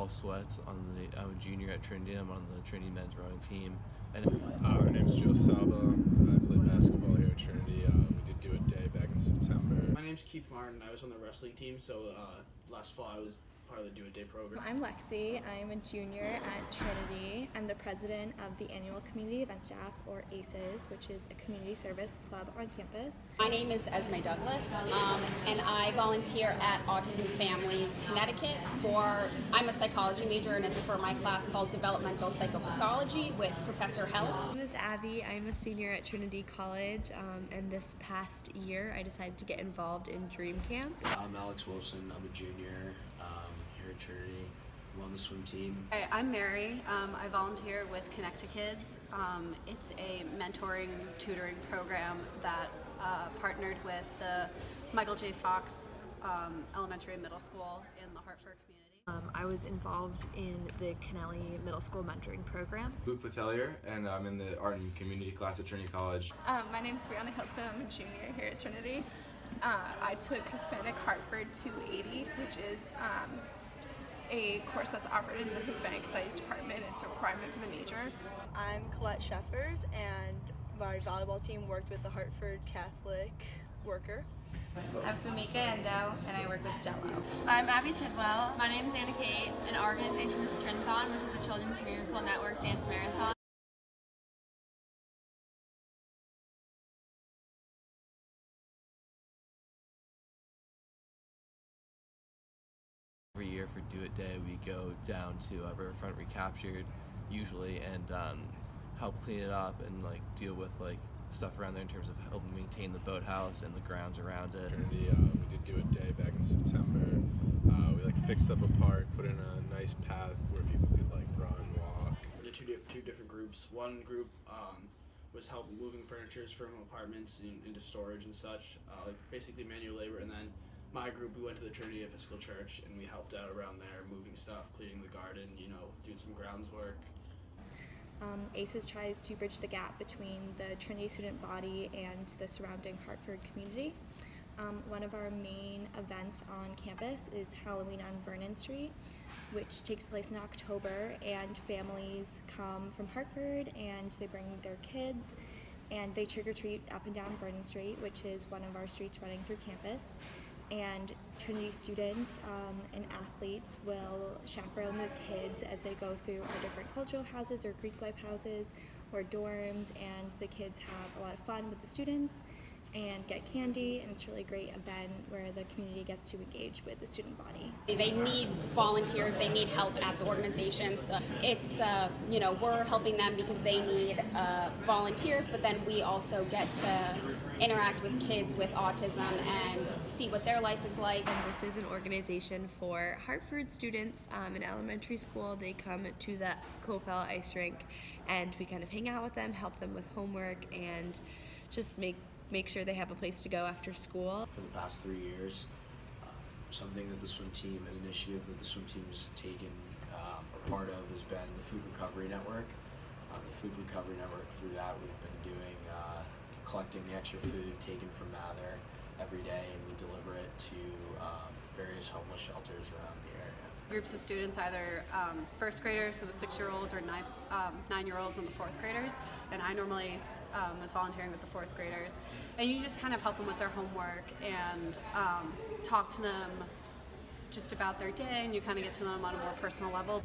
Paul Sweat. I'm a junior at Trinity. I'm on the Trinity men's rowing team. And My name's Joe Saba. I played basketball here at Trinity. We did do a day back in September. My name's Keith Martin. I was on the wrestling team, so last fall I was part of the Do-It Day program. I'm Lexi. I'm a junior at Trinity. I'm the president of the Annual Community Event Staff, or ACES, which is a community service club on campus. My name is Esme Douglas, and I volunteer at Autism Families Connecticut I'm a psychology major, and it's for my class called Developmental Psychopathology with Professor Helt. My name is Abby. I'm a senior at Trinity College, and this past year I decided to get involved in Dream Camp. I'm Alex Wilson. I'm a junior here at Trinity. I'm on the swim team. Hi, I'm Mary. I volunteer with Connect to Kids. It's a mentoring, tutoring program that partnered with the Michael J. Fox Elementary and Middle School in the Hartford community. I was involved in the Kennelly Middle School mentoring program. Luke Letelier, and I'm in the Art and Community class at Trinity College. My name's Brianna Hilton. I'm a junior here at Trinity. I took Hispanic Hartford 280, which is a course that's offered in the Hispanic Studies department. It's a requirement for the major. I'm Colette Sheffers, and my volleyball team worked with the Hartford Catholic Worker. I'm Famika Endo, and I work with Jello. I'm Abby Tidwell. My name is Anna Kate, and our organization is Trinthon, which is a Children's Miracle Network dance marathon. every year for Do It Day, we go down to Riverfront Recaptured, usually, and help clean it up and deal with stuff around there in terms of helping maintain the boathouse and the grounds around it. Trinity, we did do a day back in September. We fixed up a park, put in a nice path where people could run, walk. We did two different groups. One group was help moving furnitures from apartments into storage and such, basically manual labor. And then my group, we went to the Trinity Episcopal Church and we helped out around there, moving stuff, cleaning the garden, doing some grounds work. ACES tries to bridge the gap between the Trinity student body and the surrounding Hartford community. One of our main events on campus is Halloween on Vernon Street, which takes place in October, and families come from Hartford and they bring their kids and they trick-or-treat up and down Vernon Street, which is one of our streets running through campus. And Trinity students and athletes will chaperone the kids as they go through our different cultural houses or Greek life houses or dorms, and the kids have a lot of fun with the students and get candy, and it's a really great event where the community gets to engage with the student body. They need volunteers, they need help at the organization. So it's, we're helping them because they need volunteers, but then we also get to interact with kids with autism and see what their life is like. And this is an organization for Hartford students in elementary school. They come to the Coppell ice rink and we kind of hang out with them, help them with homework, and just make sure they have a place to go after school. For the past 3 years, something that the swim team, an initiative that the swim team has taken a part of has been the Food Recovery Network. The Food Recovery Network, through that we've been doing collecting the extra food taken from Mather every day, and we deliver it to various homeless shelters around the area. Groups of students, either first graders, so the 6-year-olds, or 9-year-olds and the 4th graders, and I normally was volunteering with the 4th graders. And you just kind of help them with their homework and talk to them just about their day, and you kind of get to know them on a more personal level.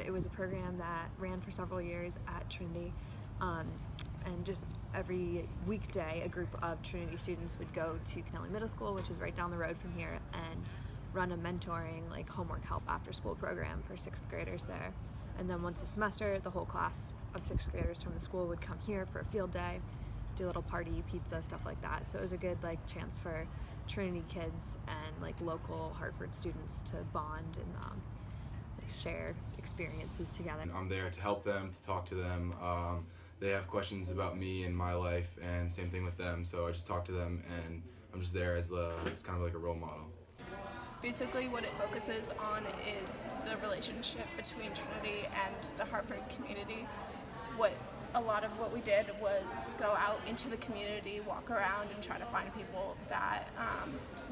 It was a program that ran for several years at Trinity, and just every weekday a group of Trinity students would go to Kennelly Middle School, which is right down the road from here, and run a mentoring homework help after school program for 6th graders there. And then once a semester, the whole class of 6th graders from the school would come here for a field day, do a little party, pizza, stuff like that. So it was a good chance for Trinity kids and local Hartford students to bond and share experiences together. I'm there to help them, to talk to them. They have questions about me and my life, and same thing with them. So I just talk to them, and I'm just there as it's kind of like a role model. Basically what it focuses on is the relationship between Trinity and the Hartford community, what a lot of what we did was go out into the community, walk around, and try to find people that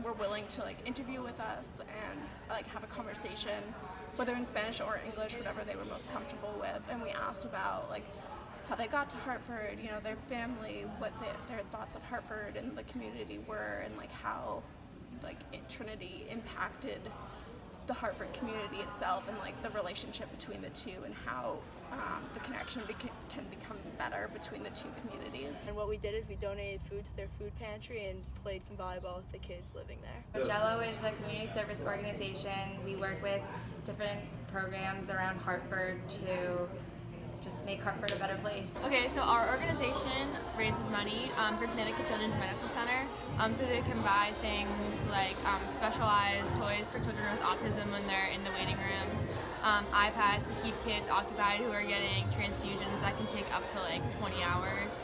were willing to like interview with us and like have a conversation, whether in Spanish or English, whatever they were most comfortable with. And we asked about like how they got to Hartford, you know, their family, what their thoughts of Hartford and the community were, and like how like Trinity impacted the Hartford community itself, and like the relationship between the two, and how the connection can become better between the two communities. And what we did is we donated food to their food pantry and played some volleyball with the kids living there. Jello is a community service organization. We work with different programs around Hartford to just make Hartford a better place. Okay, so our organization raises money for Connecticut Children's Medical Center, so they can buy things like specialized toys for children with autism when they're in the waiting rooms, iPads to keep kids occupied who are getting transfusions that can take up to like 20 hours,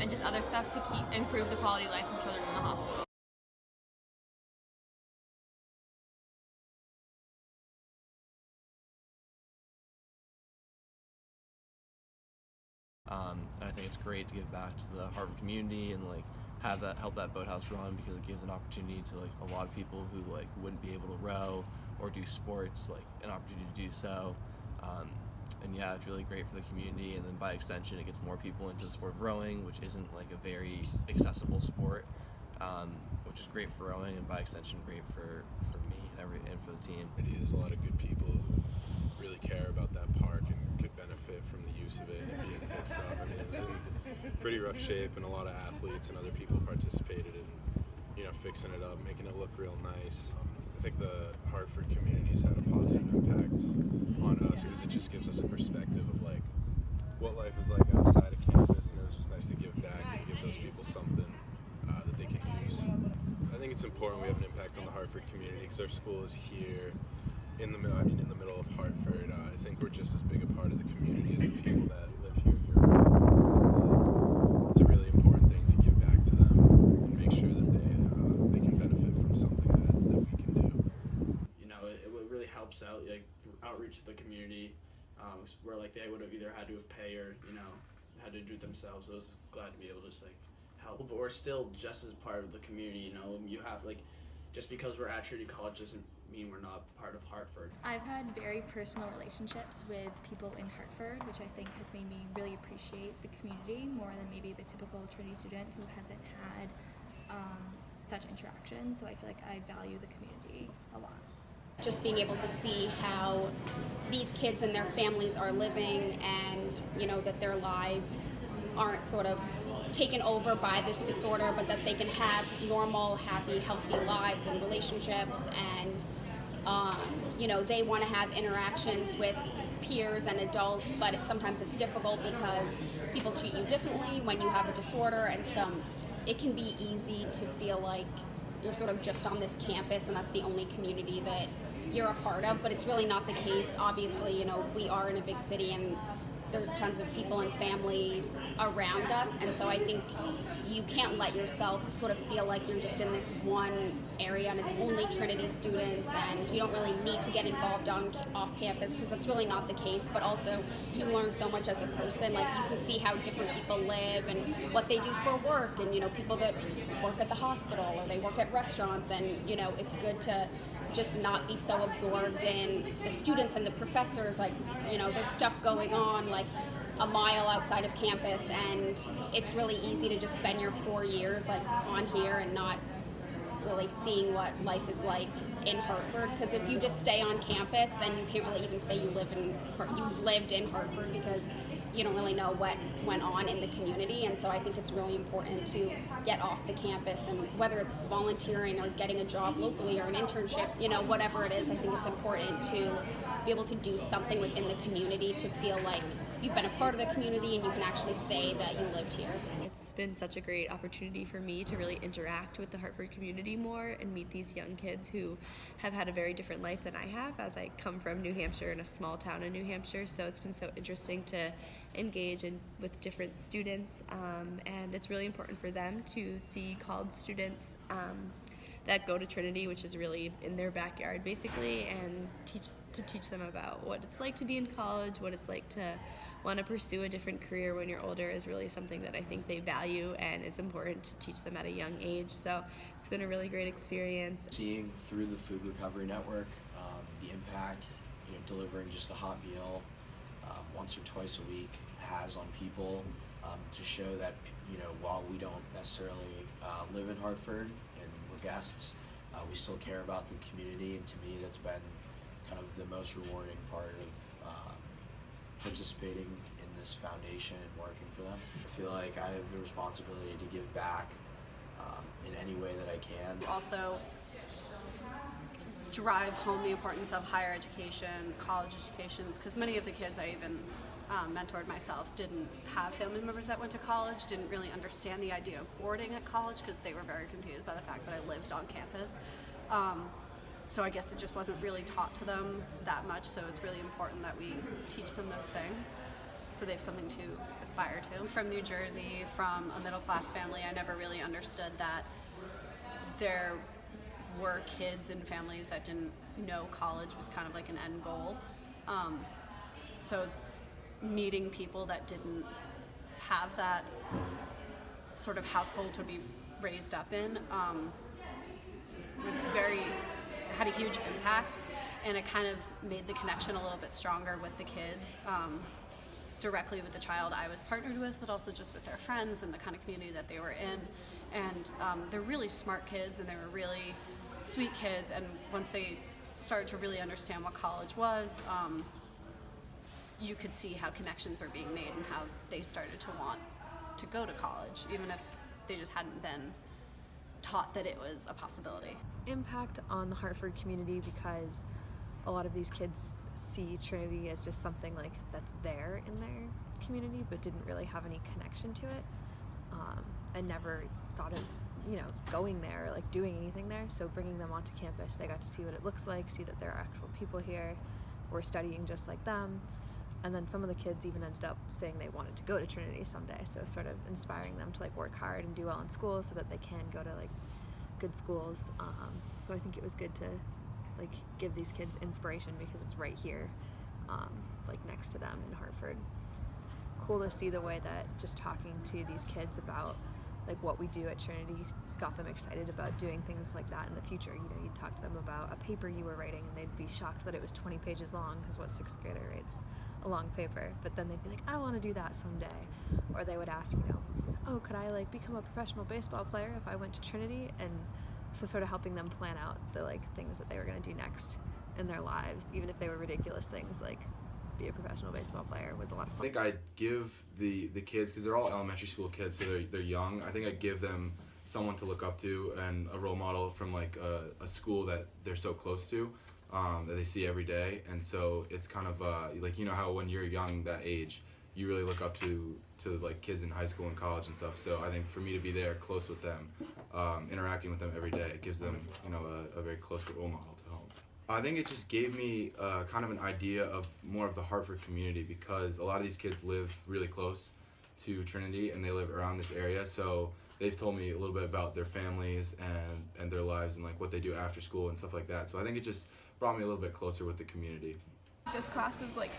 and just other stuff to improve the quality of life of children in the hospital. And I think it's great to give back to the Harvard community and like help that boathouse run, because it gives an opportunity to like a lot of people who like wouldn't be able to row or do sports, like an opportunity to do so. And yeah, it's really great for the community, and then by extension it gets more people into the sport of rowing, which isn't like a very accessible sport, which is great for rowing, and by extension great for me and for the team. There's a lot of good people who really care about that park and could benefit from the use of it and being fixed up. I mean, it was in pretty rough shape, and a lot of athletes and other people participated in, you know, fixing it up, making it look real nice. I think the Hartford community's had a positive impact on us, because it just gives us a perspective of like what life is like outside of campus, and it was just nice to give back and give those people something that they can use. I think it's important we have an impact on the Hartford community, because our school is here in the middle. I mean, in the middle of Hartford. I think we're just as big a part of the community as the people that live here year-round. It's a really important thing to give back to them and make sure that they can benefit from something that we can do. You know, it really helps out, like outreach to the community, where like they would have either had to have pay or, you know, had to do it themselves. So I was glad to be able to just like help. But we're still just as part of the community. You know, you have like, just because we're at Trinity College doesn't mean we're not part of Hartford. I've had very personal relationships with people in Hartford, which I think has made me really appreciate the community more than maybe the typical Trinity student who hasn't had such interaction. So I feel like I value the community a lot. Just being able to see how these kids and their families are living, and you know that their lives aren't sort of taken over by this disorder, but that they can have normal, happy, healthy lives and relationships, and you know, they want to have interactions with peers and adults, but sometimes it's difficult because people treat you differently when you have a disorder, and so it can be easy to feel like you're sort of just on this campus and that's the only community that you're a part of, but it's really not the case. Obviously, you know, we are in a big city and there's tons of people and families around us, and so I think you can't let yourself sort of feel like you're just in this one area and it's only Trinity students, and you don't really need to get involved off campus, because that's really not the case. But also you learn so much as a person. Like, you can see how different people live and what they do for work, and you know, people that work at the hospital or they work at restaurants, and you know, it's good to just not be so absorbed in the students and the professors. Like, you know, there's stuff going on like a mile outside of campus, and it's really easy to just spend your 4 years like on here and not really seeing what life is like in Hartford. Because if you just stay on campus, then you can't really even say you've lived in Hartford, because you don't really know what went on in the community. And so I think it's really important to get off the campus, and whether it's volunteering or getting a job locally or an internship, you know, whatever it is, I think it's important to be able to do something within the community to feel like you've been a part of the community and you can actually say that you lived here. It's been such a great opportunity for me to really interact with the Hartford community more and meet these young kids who have had a very different life than I have, as I come from New Hampshire, in a small town in New Hampshire. So it's been so interesting to engage with different students, and it's really important for them to see college students that go to Trinity, which is really in their backyard basically, and teach them about what it's like to be in college, what it's like to want to pursue a different career when you're older is really something that I think they value and is important to teach them at a young age. So it's been a really great experience. Seeing through the Food Recovery Network the impact, delivering just a hot meal once or twice a week has on people, to show that while we don't necessarily live in Hartford and we're guests, we still care about the community, and to me that's been kind of the most rewarding part of participating in this foundation and working for them. I feel like I have the responsibility to give back in any way that I can. Also drive home the importance of higher education, college educations, because many of the kids I even mentored myself didn't have family members that went to college, didn't really understand the idea of boarding at college because they were very confused by the fact that I lived on campus. So I guess it just wasn't really taught to them that much, so it's really important that we teach them those things so they have something to aspire to. From New Jersey, from a middle class family, I never really understood that there were kids and families that didn't know college was kind of like an end goal. So meeting people that didn't have that sort of household to be raised up in had a huge impact, and it kind of made the connection a little bit stronger with the kids, directly with the child I was partnered with, but also just with their friends and the kind of community that they were in. And they're really smart kids, and they were really sweet kids, and once they started to really understand what college was, you could see how connections are being made and how they started to want to go to college, even if they just hadn't been taught that it was a possibility. Impact on the Hartford community, because a lot of these kids see Trinity as just something like that's there in their community but didn't really have any connection to it, and never thought of going there or like doing anything there. So bringing them onto campus, they got to see what it looks like, see that there are actual people here, we're studying just like them. And then some of the kids even ended up saying they wanted to go to Trinity someday, so sort of inspiring them to like work hard and do well in school so that they can go to like good schools. So I think it was good to like give these kids inspiration because it's right here, like next to them in Hartford. Cool to see the way that just talking to these kids about like what we do at Trinity got them excited about doing things like that in the future. You'd talk to them about a paper you were writing and they'd be shocked that it was 20 pages long, because what sixth grader writes a long paper? But then they'd be like, I want to do that someday. Or they would ask, oh, could I like become a professional baseball player if I went to Trinity? And so sort of helping them plan out the like things that they were going to do next in their lives, even if they were ridiculous things like be a professional baseball player, was a lot of fun. I think I'd give the kids, because they're all elementary school kids, so they're young, I think I'd give them someone to look up to and a role model from like a school that they're so close to, that they see every day. And so it's kind of like, how when you're young that age, you really look up to like kids in high school and college and stuff. So I think for me to be there close with them, interacting with them every day, it gives them a very close role model to home. I think it just gave me kind of an idea of more of the Hartford community, because a lot of these kids live really close to Trinity and they live around this area. So they've told me a little bit about their families and their lives and like what they do after school and stuff like that. So I think it just brought me a little bit closer with the community. This class is like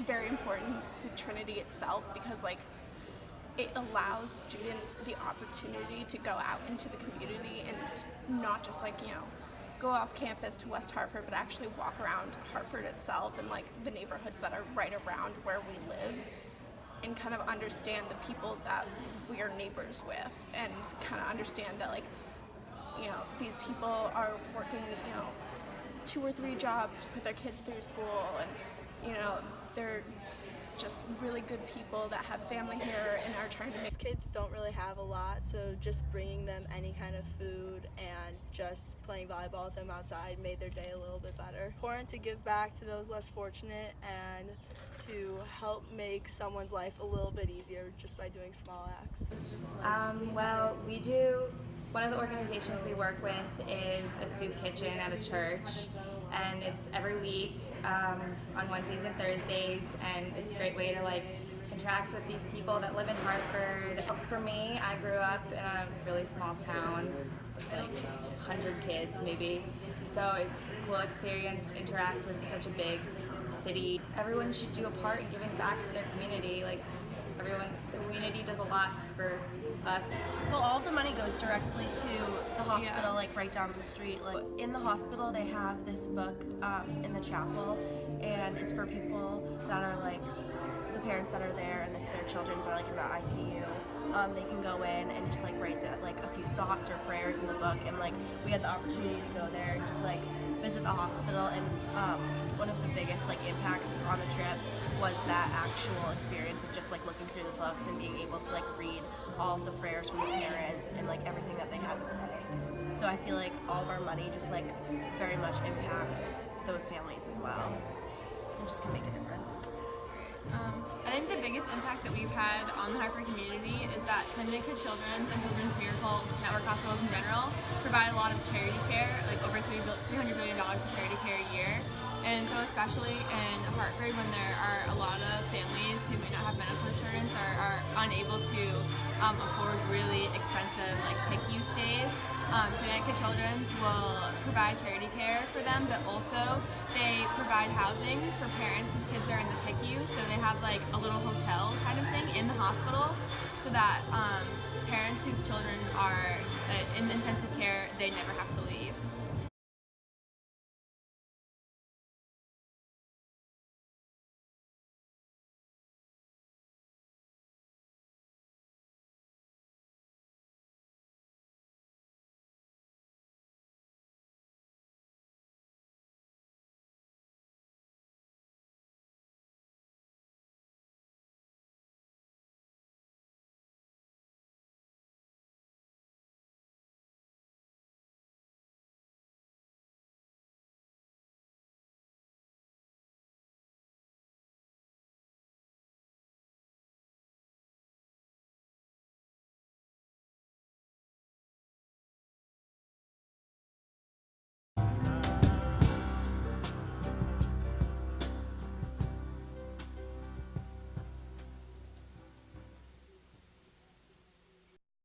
very important to Trinity itself, because like it allows students the opportunity to go out into the community and not just like, go off campus to West Hartford, but actually walk around Hartford itself and like the neighborhoods that are right around where we live, and kind of understand the people that we are neighbors with, and kind of understand that like, these people are working, 2 or 3 jobs to put their kids through school, and they're just really good people that have family here and are trying to make. Kids don't really have a lot, so just bringing them any kind of food and just playing volleyball with them outside made their day a little bit better. Important to give back to those less fortunate and to help make someone's life a little bit easier just by doing small acts. Well, one of the organizations we work with is a soup kitchen at a church, and it's every week on Wednesdays and Thursdays, and it's a great way to like interact with these people that live in Hartford. For me, I grew up in a really small town with like 100 kids maybe, so it's a cool experience to interact with such a big city. Everyone should do a part in giving back to their community. Like the community does a lot for us. Well, all of the money goes directly to the hospital, like right down the street. Like in the hospital, they have this book in the chapel, and it's for people that are like the parents that are there, and if their children are like in the ICU. They can go in and just like write that like a few thoughts or prayers in the book, and like we had the opportunity to go there and just like visit the hospital, and one of the biggest like impacts on the trip was that actual experience of just like looking through the books and being able to like read all of the prayers from the parents and like everything that they had to say. So I feel like all of our money just like very much impacts those families as well, and just can make a difference. I think the biggest impact that we've had on the Hartford community is that Connecticut Children's and Children's Miracle Network hospitals in general provide a lot of charity care, like over $300 billion of charity care a year. And so especially in Hartford, when there are a lot of families who may not have medical insurance or are unable to afford really expensive like PICU stays, Connecticut Children's will provide charity care for them, but also they provide housing for parents whose kids are in the PICU, so they have like a little hotel kind of thing in the hospital, so that parents whose children are in intensive care, they never have to